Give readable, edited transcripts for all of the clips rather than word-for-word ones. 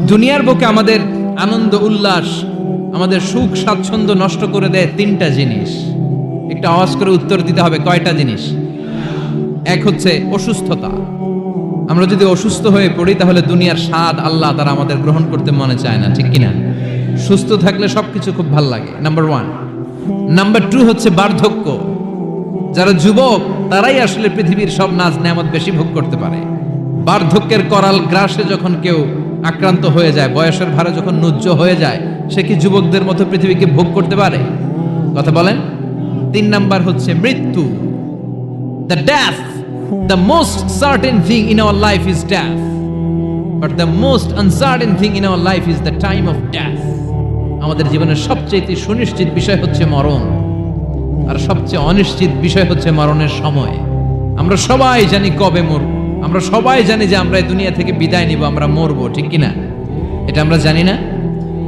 দুনিয়ার বুকে আমাদের আনন্দ উল্লাস, আমাদের সুখ স্বাচ্ছন্দ্য নষ্ট করে দেয় তিনটা জিনিস। একটা আওয়াজ করে উত্তর দিতে হবে, কয়টা জিনিস? এক হচ্ছে অসুস্থতা। আমরা যদি অসুস্থ হয়ে পড়ি তাহলে দুনিয়ার স্বাদ আল্লাহ তারা আমাদের গ্রহণ করতে মনে চায় না, ঠিক কিনা? সুস্থ থাকলে সবকিছু খুব ভাল লাগে, নাম্বার ওয়ান। নাম্বার টু হচ্ছে বার্ধক্য। যারা যুবক তারাই আসলে পৃথিবীর সব নাজ নেয়ামত বেশি ভোগ করতে পারে। বার্ধক্যের করাল গ্রাসে যখন কেউ আক্রান্ত হয়ে যায়, বয়সের ভারে যখন নুজ্জ হয়ে যায়, সে কি যুবকদের মতো পৃথিবীকে ভোগ করতে পারে? কথা বলেন। তিন নাম্বার হচ্ছে মৃত্যু। The death, the most certain thing in our life is death, but the most uncertain thing in our life is the time of death. আমাদের জীবনের সবচেয়ে সুনিশ্চিত বিষয় হচ্ছে মরণ, আর সবচেয়ে অনিশ্চিত বিষয় হচ্ছে মরণের সময়। আমরা সবাই জানি কবে মরব, আমরা সবাই জানি যে আমরা এই দুনিয়া থেকে বিদায় নিব, আমরা মরবো, ঠিক কিনা? এটা আমরা জানি না?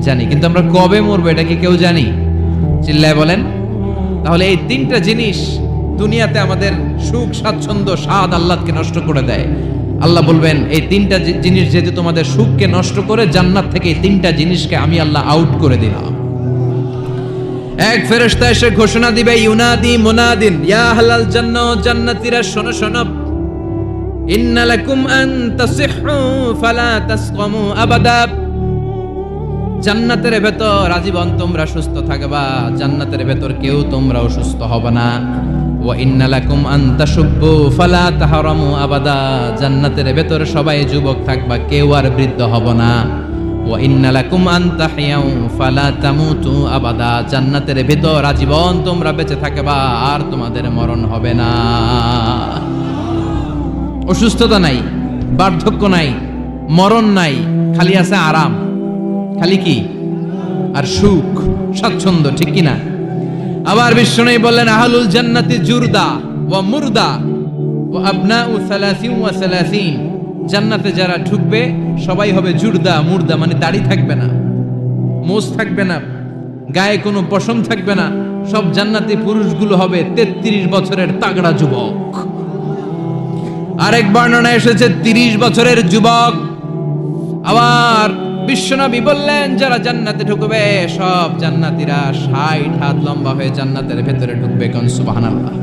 জানি, কিন্তু আমরা কবে মরবো এটা কি কেউ জানি? চিল্লায় বলেন। তাহলে এই তিনটা জিনিস দুনিয়াতে আমাদের সুখ স্বাচ্ছন্দ্য স্বাদ আহ্লাদকে নষ্ট করে দেয়। আল্লাহ বলবেন এই তিনটা জিনিস যেহেতু তোমাদের সুখকে নষ্ট করে, জান্নাত থেকে এই তিনটা জিনিসকে আমি আল্লাহ আউট করে দিলাম। এক ফেরেশতা এসে ঘোষণা দিবে, ইউনাদি মুনাদিন ইয়া আহলাল জান্নাহ, জান্নাতীরা শোনো শোনো, ইন্না লাকুম আন তাসিহু ফালা তাসকামু আবাদা। জান্নাতের ভেতর আজীবন তোমরা সুস্থ থাকবা, জান্নাতের ভেতর কেউ তোমরা অসুস্থ হবে না। ওয়া ইন্না লাকুম আন তাশুব্বু ফালা তাহরামু আবাদা। জান্নাতের ভেতর সবাই যুবক থাকবা, কেউ আর বৃদ্ধ হবে না। ওয়া ইন্না লাকুম আন তাহইয়াউ ফালা তামুতু আবাদা। জান্নাতের ভেতর আজীবন তোমরা বেঁচে থাকবা, আর তোমাদের মরণ হবে না। অসুস্থতা নাই, বার্ধক্য নাই, মরণ নাই, খালি আছে আরাম। খালি কি? আর সুখ স্বাচ্ছন্দ্য, ঠিক কিনা? আবার বিশ্বনবী বললেন, আহলুল জান্নাতি জুরদা ওয়া মুরদা ওয়া আবনাউ 30 ওয়া 30। জান্নাতে যারা ঢুকবে সবাই হবে জুরদা মুরদা, মানে দাড়ি থাকবে না, মোজ থাকবে না, গায়ে কোনো পশম থাকবে না। সব জান্নাতি পুরুষগুলো হবে 33 বছরের তাগড়া যুবক। আরেক বর্ণনা এসেছে 30 বছরের যুবক। আবার বিশ্বনবী বললেন, যারা জান্নাতে ঢুকবে সব জান্নাতীরা 60 হাত লম্বা হয়ে জান্নাতের ভেতরে ঢুকবে। কোন সুবহানাল্লাহ।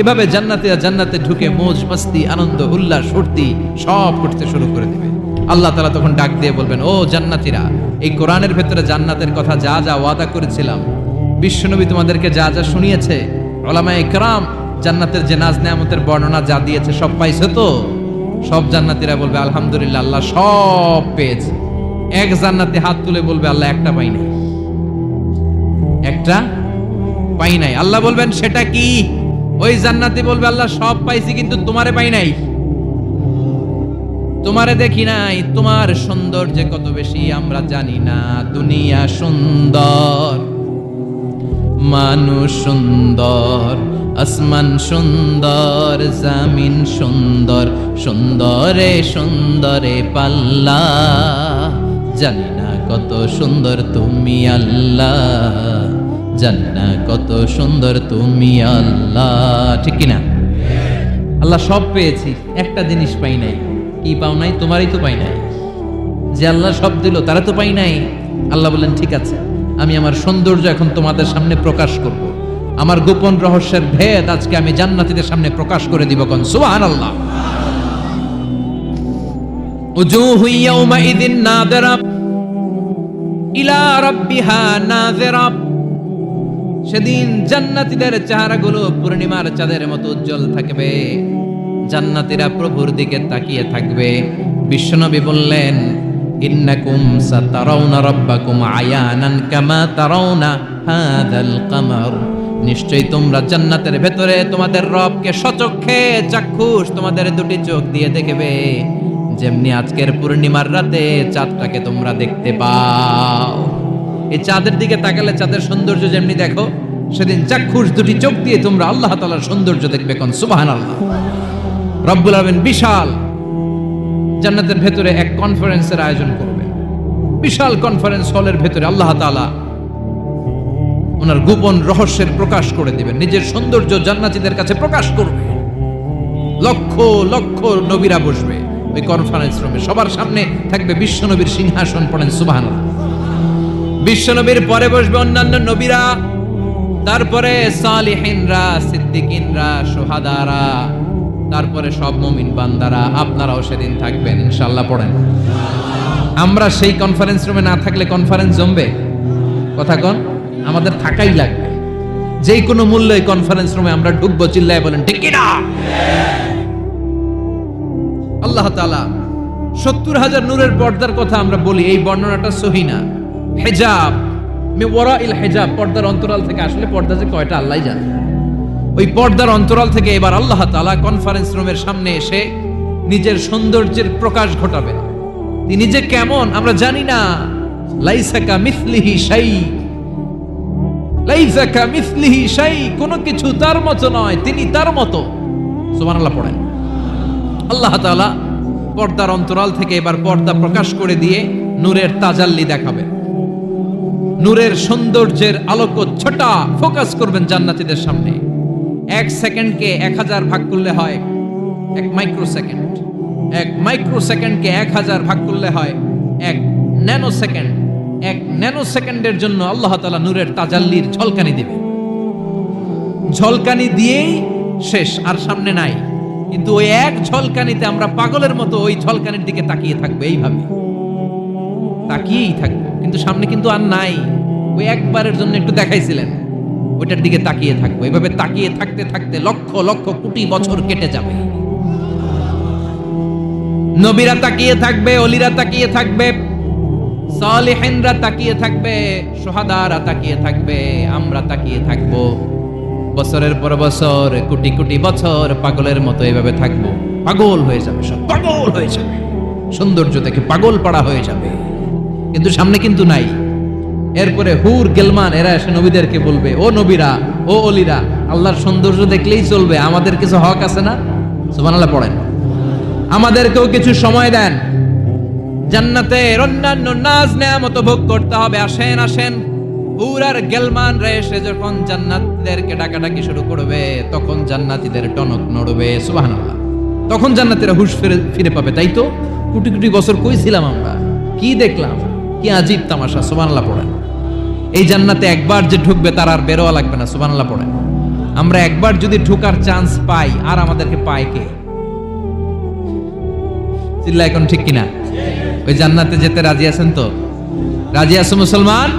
এভাবে জান্নাতীরা জান্নাতে ঢুকে মৌজ মাস্তি আনন্দ উল্লাস ফুর্তি সব করতে শুরু করে দিবে। আল্লাহ তাআলা তখন ডাক দিয়ে বলবেন, ও জান্নাতীরা, এই কোরআনের ভেতরে জান্নাতের কথা যা যা ওয়াদা করেছিলাম, বিশ্বনবী তোমাদেরকে যা যা শুনিয়েছে, উলামায়ে কেরাম জান্নাতের যে নাজ নেয়ামতের বর্ণনা যা দিয়েছে সব পাইছো তো? সব জান্নাতীরা বলবে আলহামদুলিল্লাহ, আল্লাহ সব পেয়েছে। এক জান্নাতে হাত তুলে বলবে, আল্লাহ একটা পাই নাই, একটা পাই নাই। আল্লাহ বলবেন, সেটা কি? ওই জান্নাতি বলবে, আল্লাহ সব পাইছি কিন্তু তোমারে পাই নাই, তোমারে দেখি নাই, তোমার সৌন্দর্য কত বেশি আমরা জানি না। দুনিয়া সুন্দর, মানুষ সুন্দর, আসমান সুন্দর, জামিন সুন্দর, সুন্দরে সুন্দরে পাল্লা, জানি না কত সুন্দর তুমি আল্লাহ, জানি না কত সুন্দর তুমি আল্লাহ, ঠিক কিনা? আল্লাহ সব পেয়েছি, একটা জিনিস পাই নাই। কি পাও নাই? তোমারই তো পাই নাই। যে আল্লাহ সব দিল তারা তো পাই নাই। আল্লাহ বললেন, ঠিক আছে, আমি আমার সৌন্দর্য এখন তোমাদের সামনে প্রকাশ করব। আমার গোপন রহস্যের ভেদ আজকে আমি জান্নাতীদের সামনে প্রকাশ করে দিব। কোন সুবহানাল্লাহ। উজুহু ইয়াউমাইযিন নাযিরা ইলা রাব্বিহা নাযিরা। সেদিন জান্নাতীদের চেহারাগুলো পূর্ণিমার চাঁদের মতো উজ্জ্বল থাকবে। জান্নাতীরা প্রভুর দিকে তাকিয়ে থাকবে। বিশ্বনবী বললেন, ইন্নাকুম সাতারাউনা রাব্বাকুম আয়ানান কামা তারাউনা হাযাল কামার। নিশ্চয়ই তোমরা জান্নাতের ভেতরে তোমাদের রবকে সচক্ষে চাক্ষুষ তোমাদের দুটি চোখ দিয়ে দেখবে, যেমনি আজকের পূর্ণিমার রাতে চাঁদটাকে তোমরা দেখতে পাও। এই চাঁদের দিকে তাকালে চাঁদের সৌন্দর্য যেমনি দেখো, সেদিন চাক্ষুষ দুটি চোখ দিয়ে তোমরা আল্লাহ তাআলার সৌন্দর্য দেখবে। কোন সুবহানাল্লাহ। রব্বুল আলামিন বিশাল জান্নাতের ভেতরে এক কনফারেন্সের আয়োজন করবে। বিশাল কনফারেন্স হলের ভেতরে আল্লাহ তাআলা ওনার গোপন রহস্যের প্রকাশ করে দিবেন, নিজের সৌন্দর্য জান্নাতীদের কাছে প্রকাশ করবে। লক্ষ লক্ষ নবীরা বসবে, ওই কনফারেন্স রুমে সবার সামনে থাকবে বিশ্বনবীর সিংহাসন, পড়েন সুবহানাল্লাহ। বিশ্বনবীর পরে বসবে অন্যান্য নবীরা, তারপরে সালিহিনরা, সিদ্দিকিনরা, শুহাদারা, তারপরে সব মুমিন বান্দারা। আপনারাও সেদিন থাকবেন ইনশাআল্লাহ, পড়েন। আমরা সেই কনফারেন্স রুমে না থাকলে কনফারেন্স জমবে? কথা কোন? আমাদের থাকাই লাগবে, যেই কোনো মূল্যে এই কনফারেন্স রুমে আমরা ঢুকবো। চিল্লায় বলেন ঠিক কি না? আল্লাহ তাআলা 70,000 নূরের পর্দার কথা আমরা বলি, এই বর্ণনাটা সহি না। হিজাব মে ওয়ারাইল হিজাব, পর্দার অন্তরাল থেকে, আসলে পর্দা যে কয়টা আল্লাহই জানে। ওই পর্দার অন্তরাল থেকে এবার আল্লাহ তাআলা কনফারেন্স রুমের সামনে এসে নিজের সৌন্দর্যের প্রকাশ ঘটাবেন। তিনি যে কেমন আমরা জানি না। লাইসা কামিসলিহি শাই, লাইসা কামিসলিহি শাই, কোনো কিছু তার মতো নয়, তিনি তার মতো। সুবহানাল্লাহ, পড়েন। আল্লাহ তাআলা পর্দার অন্তরাল থেকে এবার পর্দা প্রকাশ করে দিয়ে নূরের তাজাল্লি দেখাবেন। নূরের সৌন্দর্যের আলোকচ্ছটা ফোকাস করবেন জান্নাতীদের সামনে। 1 সেকেন্ডকে 1000 ভাগ করলে হয় 1 মাইক্রোসেকেন্ড। 1 মাইক্রোসেকেন্ডকে 1000 ভাগ করলে হয় 1 ন্যানোসেকেন্ড। 1 ন্যানোসেকেন্ডের জন্য আল্লাহ তাআলা নূরের তাজাল্লির ঝলকানি দিবে। ঝলকানি দিয়েই শেষ, আর সামনে নাই। কিন্তু ওই এক ঝলকানিতে আমরা পাগলের মতো ওই ঝলকানির দিকে তাকিয়ে থাকবো, এইভাবে তাকিয়েই থাকবো। কিন্তু সামনে কিন্তু আর নাই। ওই একবারের জন্য একটু দেখাইছিলেন, ওইটার দিকে তাকিয়ে থাকবো। এইভাবে তাকিয়ে থাকতে থাকতে লক্ষ লক্ষ কোটি বছর কেটে যাবে। নবীরা তাকিয়ে থাকবে, ওলিরা তাকিয়ে থাকবে, সালিহিনরা তাকিয়ে থাকবে, শুহাদারা তাকিয়ে থাকবে, আমরা তাকিয়ে থাকবো। বছরের পর বছর, কোটি কোটি বছর পাগলের মতো এভাবে থাকবো। পাগল হয়ে যাবে, সব পাগল হয়ে যাবে, সৌন্দর্য দেখে পাগল পাড়া হয়ে যাবে। কিন্তু সামনে কিন্তু নাই। এরপরে হুর গেলমান এরা এসে নবীদেরকে বলবে, ও নবীরা, ও অলিরা, আল্লাহর সৌন্দর্য দেখলেই চলবে, আমাদের কিছু হক আছে না? সুবহানাল্লাহ, পড়েন। আমাদেরকেও কিছু সময় দেন, জান্নাতের অন্যান্য নাজ নেয়ামত ভোগ করতে হবে। আসেন আসেন। হুর আর গেলমান রে এসে যখন জান্নাতীদেরকে ডাকাডাকি শুরু করবে, তখন জান্নাতীদের টনক নড়বে। সুবহানাল্লাহ। তখন জান্নাতীরা হুঁশ ফিরে পাবে। তাই তো কোটি কোটি বছর কই ছিলাম আমরা, কি দেখলাম, কি আজীব তামাশা। সুবহানাল্লাহ, পড়েন। এই জান্নাতে একবার যে ঢুকবে তার আর বেরোয়া লাগবে না। সুবহানাল্লাহ, পড়েন। আমরা একবার যদি ঢোকার চান্স পাই, আর আমাদেরকে পায় কে? চিল্লা এখন ঠিক কিনা? ওই জান্নাতে যেতে রাজি আছেন তো? রাজি আছো মুসলমান?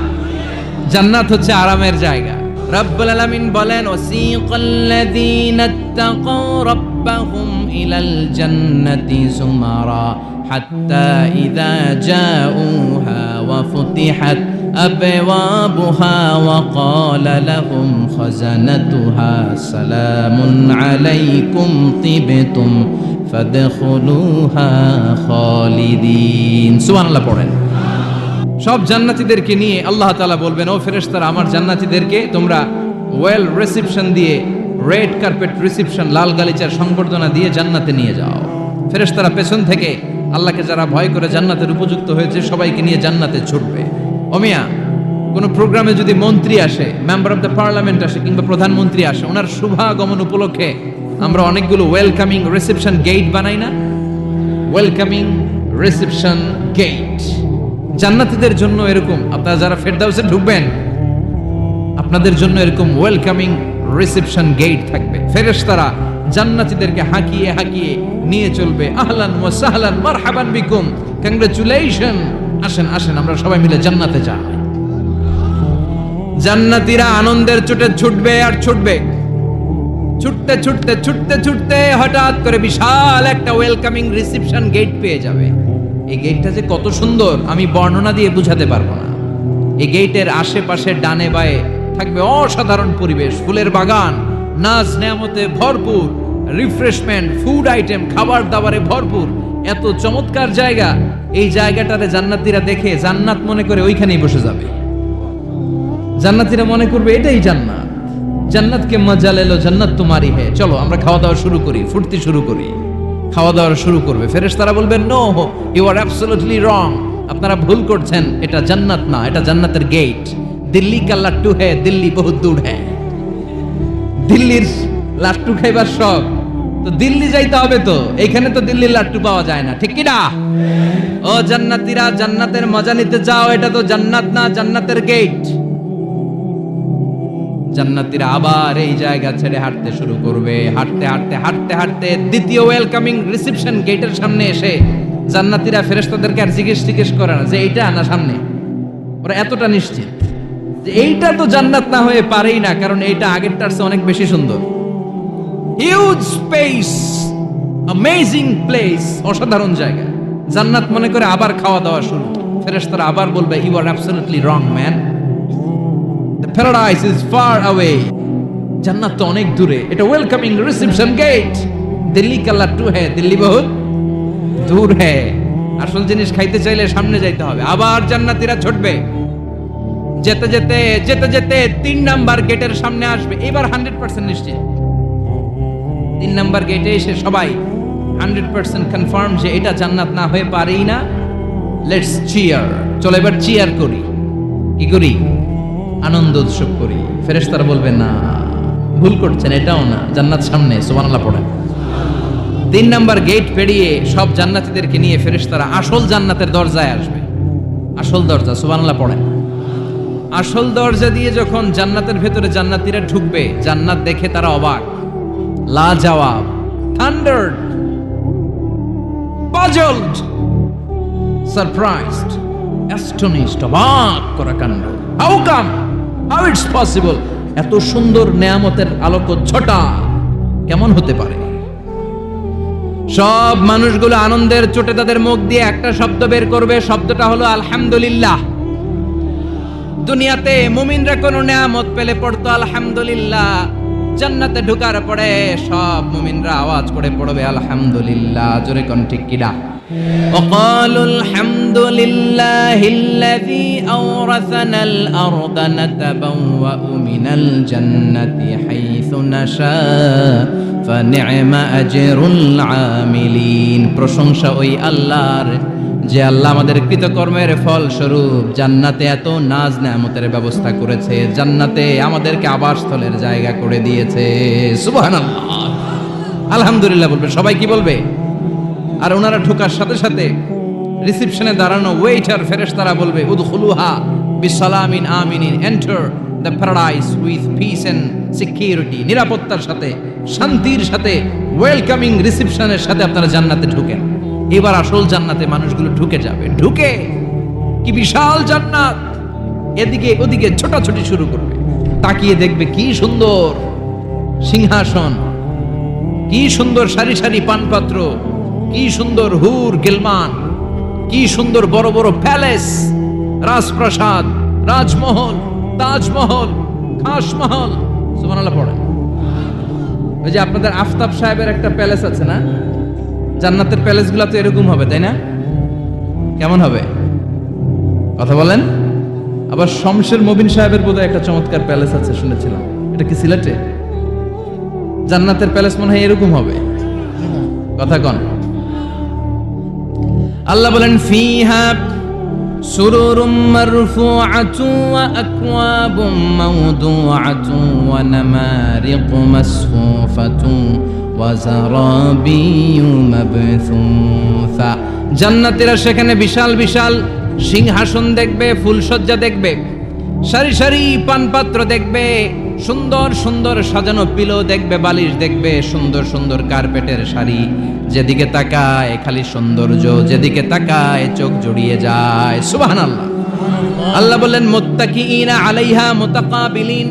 জান্নাত হচ্ছে আরামের জায়গা। রব্বুল আলামিন বলেন, ওয়াসিকাল্লাযীনা ইত্তাকাউ রাব্বাহুম ইলাল জান্নাতি যুমারা হাত্তা ইযা জাউহা ওয়া ফুতিহাত আবওয়াবুহা ওয়া ক্বালা লাহুম খাযানাতুহা সালামুন আলাইকুম তিবতুম ফাদখুলুহা খালিদিন। সুবহানাল্লাহ, পড়েন। সব জান্নাতীদেরকে নিয়ে আল্লাহ তাআলা বলবেন, ও ফেরেশতারা, আমার জান্নাতীদেরকে তোমরা ওয়েল রিসেপশন দিয়ে, রেড কার্পেট রিসেপশন, লাল গালিচার সংবর্ধনা দিয়ে জান্নাতে নিয়ে যাও। ফেরেশতারা পেছন থেকে আল্লাহকে যারা ভয় করে জান্নাতের উপযুক্ত হয়েছে সবাইকে নিয়ে জান্নাতে ছুটবে। ওমিয়া, কোন প্রোগ্রামে যদি মন্ত্রী আসে, মেম্বার অফ দ্য পার্লামেন্ট আসে, কিংবা প্রধানমন্ত্রী আসে, ওনার শুভাগমন উপলক্ষে আমরা অনেকগুলো ওয়েলকামিং রিসেপশন গেট বানাই না? ওয়েলকামিং রিসেপশন গেট জান্নাতীদের জন্য এরকম। আপনারা যারা ফেরদাউসে ঢুকবেন, আপনাদের জন্য এরকম ওয়েলকামিং রিসেপশন গেট থাকবে। ফেরেশতারা জান্নাতীদেরকে হাঁকিয়ে হাঁকিয়ে নিয়ে চলবে। আহলান ওয়া সাহলান, মারহাবান বিকুম, কংগ্রাচুলেশন, আসেন আসেন, আমরা সবাই মিলে জান্নাতে যাই। জান্নাতীরা আনন্দের চোটে ছুটবে আর ছুটবে। ছুটতে ছুটতে ছুটতে ছুটতে হঠাৎ করে বিশাল একটা ওয়েলকামিং রিসেপশন গেট পেয়ে যাবে। এই গেটটা যে কত সুন্দর আমি বর্ণনা দিয়ে বুঝাতে পারবো না। এই গেটের আশেপাশে ডানে বায়ে থাকবে অসাধারণ পরিবেশ, ফুলের বাগান, নাজ নেয়ামতে ভরপুর, রিফ্রেশমেন্ট, ফুড আইটেম, খাবার দাবারে ভরপুর। এত চমৎকার জায়গা। এই জায়গাটারে জান্নাতীরা দেখে জান্নাত মনে করে ওইখানেই বসে যাবে। জান্নাতীরা মনে করবে এটাই জান্নাত। জান্নাতকে মজা লেলো, জান্নাত তোমারই হে, চলো আমরা খাওয়া দাওয়া শুরু করি, ফুর্তি শুরু করি। খাওয়া দাওয়া শুরু করবে। ফেরেশতারা বলবেন, no, you are absolutely wrong, আপনারা ভুল করছেন, এটা জান্নাত না, এটা জান্নাতের গেট। দিল্লি কা লাট্টু হে, দিল্লি বহুত দূর হ্যাঁ। দিল্লির লাট্টু খাইবার শখ, তো দিল্লি যাইতে হবে, তো এইখানে তো দিল্লির লাট্টু পাওয়া যায় না, ঠিক কি না? ও জান্নাতীরা, জান্নাতের মজা নিতে চাও? এটা তো জান্নাত না, জান্নাতের গেট। জান্নাতীরা আবার এই জায়গা ছেড়ে হাঁটতে শুরু করবে। হাঁটতে হাঁটতে হাঁটতে হাঁটতে দ্বিতীয় ওয়েলকামিং রিসেপশন গেটের সামনে এসে জান্নাতীরা ফেরেশতাদেরকে আর জিজ্ঞেস করে না যে এইটা না সামনে। ওরা এতটা নিশ্চিত যে এইটা তো জান্নাত না হয়ে পারেই না, কারণ এইটা আগেরটার চেয়ে অনেক বেশি সুন্দর। হিউজ স্পেস, অ্যামেজিং প্লেস, অসাধারণ জায়গা। জান্নাত মনে করে আবার খাওয়া দাওয়া শুরু। ফেরেশতারা আবার বলবে, you are absolutely wrong man, the paradise is far away. জান্নাত তো অনেক দূরে, এটা ওয়েলকামিং রিসেপশন গেট। দিল্লি কা লাট্টু হ্যায়, দিল্লি বহুত দূর হ্যায়। আসল জিনিস খাইতে চাইলে সামনে যাইতে হবে। আবার জান্নাতীরা ছুটবে। যেতে যেতে যেতে যেতে 3 নাম্বার গেটের সামনে আসবে। এবার 100% নিশ্চিত। 3 নাম্বার গেটে এসে সবাই 100% কনফার্ম যে এটা জান্নাত না হয়ে পারেই না। Let's cheer. চলো এবার চিয়ার করি। কি করি? আনন্দ উৎসব করি। ফেরেশতারা বলবে, না, ভুল করছেন, এটাও না, জান্নাত সামনে। সুবহানাল্লাহ পড়েন। 3 নাম্বার গেট পেরিয়ে সব জান্নাতীদেরকে নিয়ে ফেরেশতারা আসল জান্নাতের দরজায় আসবে। আসল দরজা, সুবহানাল্লাহ পড়েন। আসল দরজা দিয়ে যখন জান্নাতের ভেতরে জান্নাতীরা ঢুকবে, জান্নাত দেখে তারা অবাক, লাজবাব, থান্ডার্ড, পাজলড, সারপ্রাইজড, অ্যাস্টনিশড, অবাক করা কাণ্ড। How come, how it's possible, এত সুন্দর নেয়ামতের আলোকচ্ছটা কেমন হতে পারে? সব মানুষগুলো আনন্দের চোটে তাদের মুখ দিয়ে একটা শব্দ বের করবে, শব্দটা হলো আলহামদুলিল্লাহ। দুনিয়াতে মুমিনরা কোন নেয়ামত পেলে পড়তো আলহামদুলিল্লাহ, জান্নাতে ঢোকার পরে সব মুমিনরা আওয়াজ করে পড়বে আলহামদুলিল্লাহ। জোরে কোন ঠিক কিনা? وقالوا الحمد لله الذي أورثنا الأرض نتبوأ من الجنة حيث نشاء فنعم أجر العاملين। প্রশংসা ওই আল্লাহর, যে আল্লাহ আমাদের কৃতকর্মের ফল স্বরূপ জান্নাতে এত নাজ নেয়ামতের ব্যবস্থা করেছে, জান্নাতে আমাদেরকে আবাসস্থলের জায়গা করে দিয়েছে। সুবহানাল্লাহ, আলহামদুলিল্লাহ বলবে সবাই। কি বলবে? আর ওনারা ঢোকার সাথে সাথে রিসেপশনে দাঁড়ানো ওয়েটার ফেরেশতারা বলবে, উদখুলুহা বিসালামিন আমিনিন, enter the paradise with peace and security. নিরাপত্তার সাথে, শান্তির সাথে, ওয়েলকামিং রিসেপশনের সাথে আপনারা জান্নাতে ঢুকেন। এবার আসল জান্নাতে মানুষগুলো ঢুকে যাবে। ঢুকে কি বিশাল জান্নাত, এদিকে ওদিকে ছোটাছুটি শুরু করবে। তাকিয়ে দেখবে কি সুন্দর সিংহাসন, কি সুন্দর সারি সারি পানপাত্র, কি সুন্দর হুর গিলমান, কি সুন্দর বড় বড় প্যালেস, রাজপ্রাসাদ, রাজমহল, তাজমহল, খাসমহল। সুবহানাল্লাহ পড়েন। ওই যে আপনাদের আফতাব সাহেবের একটা প্যালেস আছে না, জান্নাতের প্যালেসগুলো তো এরকম হবে, তাই না? কেমন হবে কথা বলেন? আবার শমশের মবিন সাহেবের বোধহয় একটা চমৎকার প্যালেস আছে শুনেছিলাম, এটা কি সিলেটে? জান্নাতের প্যালেস মনে হয় এরকম হবে। কথা কন। আল্লাহ বলেন, ফিহা সুরুরুম মারফুআতু ওয়া আকওয়াবুম মাওদুআতু ওয়া নামারিকু মাসফুফাতু ওয়া যারাবিয়্যু মাবথুসা। জান্নাতীরা সেখানে বিশাল বিশাল সিংহাসন দেখবে, ফুলসজ্জা দেখবে, সারি সারি পানপাত্র দেখবে, সুন্দর সুন্দর সাজানো পিলো দেখবে, বালিশ দেখবে, সুন্দর সুন্দর কার্পেটের শাড়ি। যেদিকে তাকায় খালি সৌন্দর্য, যেদিকে তাকায় চোখ জড়িয়ে যায়। সুবহানাল্লাহ। আল্লাহ বললেন, মুত্তাকিইনা আলাইহা মুতাকাবিলিন।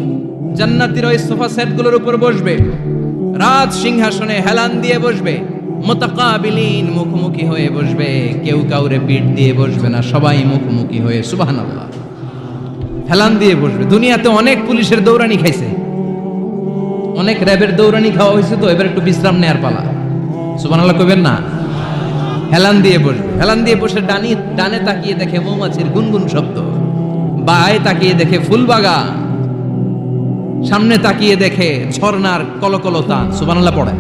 জান্নাতীরা ওই সোফা সেটগুলোর উপর বসবে, রাজ সিংহাসনে হেলান দিয়ে বসবে। মুতাকাবিলিন, মুখোমুখি হয়ে বসবে, কেউ কাউরে পিঠ দিয়ে বসবে না, সবাই মুখোমুখি হয়ে। সুবহানাল্লাহ। হেলান দিয়ে বসবে। দুনিয়াতে অনেক পুলিশের দৌড়ানি খাইছে, অনেক র্যাবের দৌড়ানি খাওয়া হয়েছে, তো এবার একটু বিশ্রাম নেয়ার পালা। সুবহানাল্লাহ কইবেন না? হেলান দিয়ে বসবে। হেলান দিয়ে বসে ডানে তাকিয়ে দেখে মৌমাছির গুনগুন শব্দ, বায়ে তাকিয়ে দেখে ফুলবাগান, সামনে তাকিয়ে দেখে ঝর্ণার কলকলতা। সুবহানাল্লাহ পড়ে।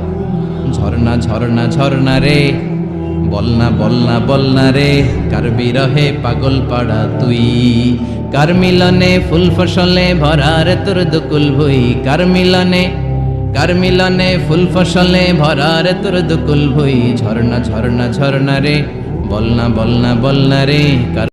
ঝর্ণা ঝর্ণা ঝর্ণা রে, বলনা বলনা বলনা রে, কার বিরহে পাগল পাড়া তুই, কার মিলনে ফুল ফসলে ভরা রে তোর দুকুল ভুই, কার মিলনে কার মিলনে ফুল ফসলে ভরা রে তোর দুকুল ভুই ঝর্ণা ঝর্ণা ঝর্ণা রে বলনা বলনা বলনা রে কার